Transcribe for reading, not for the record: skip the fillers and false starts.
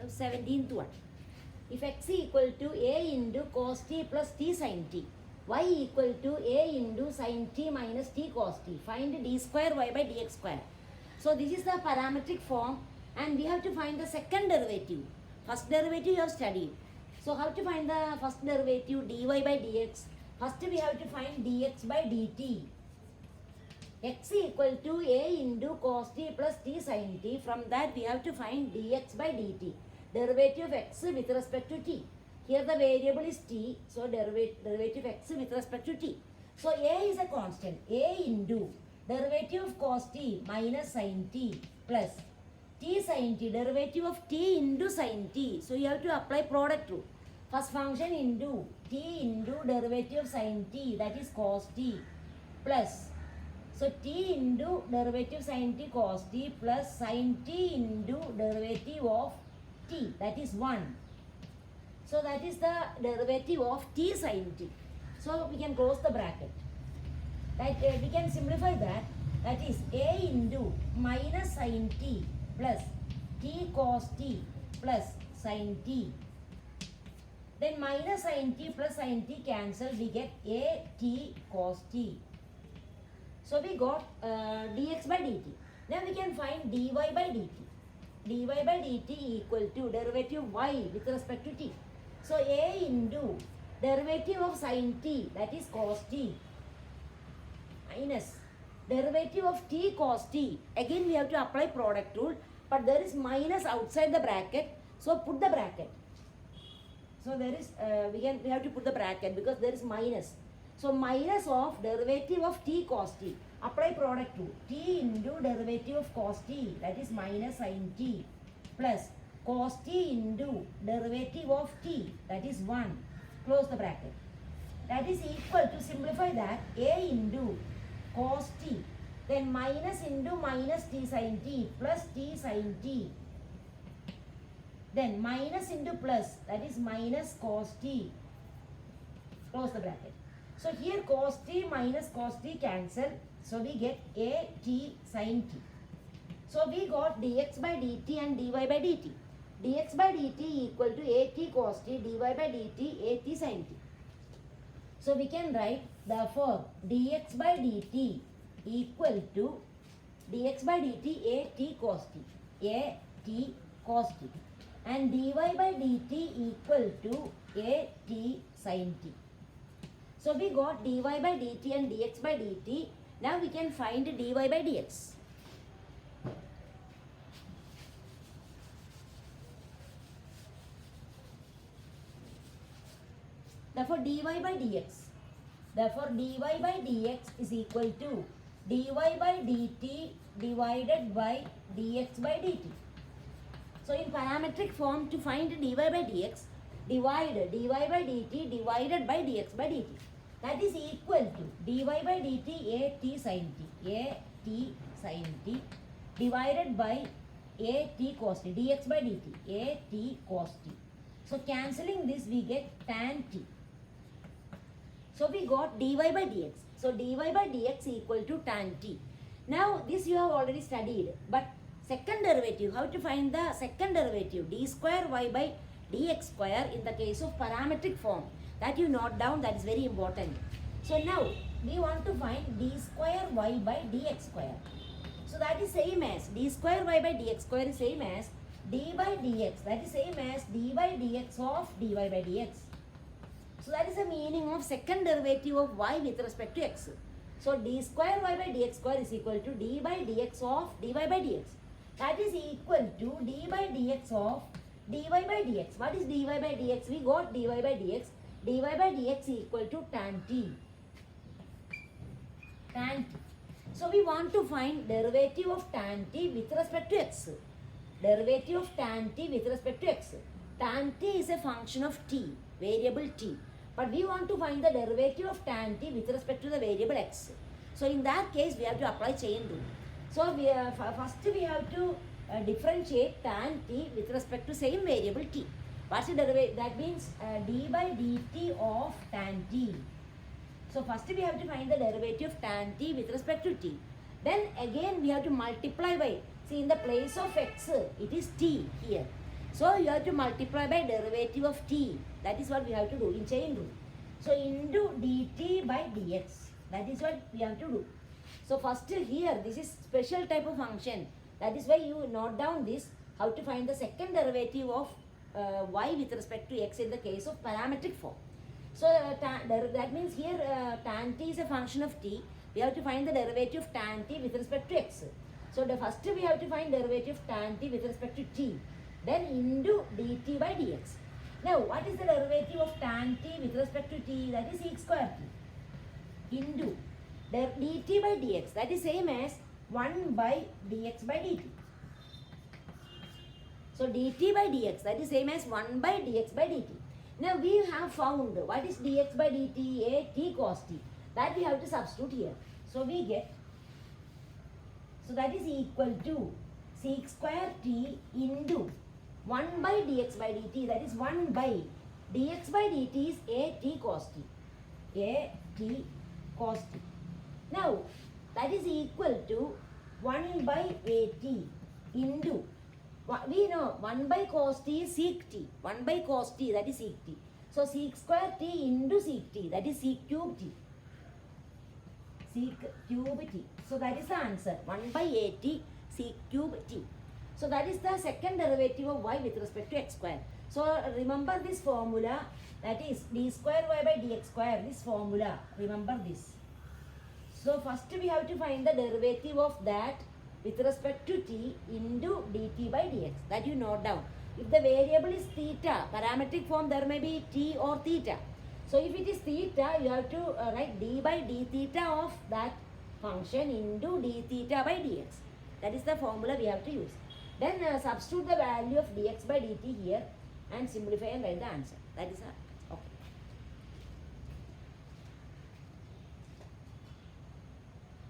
17th one. If x equal to a into cos t plus t sin t, y equal to a into sin t minus t cos t, find d square y by dx square. So this is the parametric form, and we have to find the second derivative. First derivative you have studied. So how to find the first derivative, dy by dx? First we have to find dx by dt. X equal to a into cos t plus t sin t. From that we have to find dx by dt. Derivative of x with respect to t. Here the variable is t, so derivative x with respect to t. So a is a constant. A into derivative of cos t minus sin t plus t sin t, derivative of t into sin t. So you have to apply product rule. First function into t into derivative of sin t, that is cos t, plus, so t into derivative sin t cos t plus sin t into derivative of t, that is 1. So that is the derivative of t sin t. So we can close the bracket. We can simplify that. That is a into minus sin t plus t cos t plus sin t. Then minus sin t plus sin t cancel, we get a t cos t. So we got dx by dt. Then we can find dy by dt. dy by dt equal to derivative y with respect to t. So a into derivative of sin t, that is cos t, minus derivative of t cos t. Again we have to apply product rule, but there is minus outside the bracket, so put the bracket. So there is we have to put the bracket because there is minus. So minus of derivative of t cos t. Apply product rule. T into derivative of cos t, that is minus sin t, plus cos t into derivative of t, that is 1. Close the bracket. That is equal to, simplify that, a into cos t, then minus into minus t sin t plus t sin t, then minus into plus, that is minus cos t. Close the bracket. So here cos t minus cos t cancel, so we get a t sin t. So we got dx by dt and dy by dt. Dx by dt equal to a t cos t, dy by dt a t sin t. So we can write, therefore dx by dt equal to dx by dt a t cos t, a t cos t, and dy by dt equal to a t sin t. So we got dy by dt and dx by dt. Now we can find dy by dx. Therefore dy by dx. Therefore dy by dx is equal to dy by dt divided by dx by dt. So in parametric form, to find dy by dx, divide dy by dt divided by dx by dt. That is equal to dy by dt a t sin t, a t sin t divided by a t cos t, dx by dt, a t cos t. So cancelling this we get tan t. So we got dy by dx. So dy by dx equal to tan t. Now this you have already studied, but second derivative, how to find the second derivative, d square y by dx square in the case of parametric form. That you note down, that is very important. So now we want to find d square y by dx square. So that is same as d square y by dx square is same as d by dx, that is same as d by dx of dy by dx. So that is the meaning of second derivative of y with respect to x. So d square y by dx square is equal to d by dx of dy by dx. That is equal to d by dx of dy by dx. What is dy by dx? We got dy by dx. dy by dx equal to tan t. Tan t. So we want to find derivative of tan t with respect to x. Derivative of tan t with respect to x. Tan t is a function of t, variable t. But we want to find the derivative of tan t with respect to the variable x. So in that case we have to apply chain rule. So we first we have to differentiate tan t with respect to same variable t. What's the derivative? That means d by dt of tan t. So first we have to find the derivative of tan t with respect to t. Then again we have to multiply by, see in the place of x it is t here. So you have to multiply by derivative of t. That is what we have to do in chain rule. So into dt by dx. That is what we have to do. So first here, this is special type of function. That is why you note down this, how to find the second derivative of y with respect to x in the case of parametric form. So that means here tan t is a function of t. We have to find the derivative of tan t with respect to x. So the first we have to find derivative of tan t with respect to t. Then into dt by dx. Now what is the derivative of tan t with respect to t? That is sec square t. Into dt by dx. That is same as 1 by dx by dt. So dt by dx, that is same as 1 by dx by dt. Now we have found what is dx by dt, a t cos t. That we have to substitute here. So we get, so that is equal to sec square t into 1 by dx by dt. That is 1 by dx by dt is a t cos t. A t cos t. Now that is equal to 1 by a t into, we know 1 by cos t is sec t. 1 by cos t, that is sec t. So sec square t into sec t, that is sec cube t. Sec cube t. So that is the answer. 1 by a t sec cube t. So that is the second derivative of y with respect to x square. So remember this formula, that is d square y by dx square. This formula, remember this. So first we have to find the derivative of that with respect to t into dt by dx. That you note down. If the variable is theta, parametric form, there may be t or theta. So if it is theta, you have to write d by d theta of that function into d theta by dx. That is the formula we have to use. Then substitute the value of dx by dt here and simplify and write the answer. That is okay.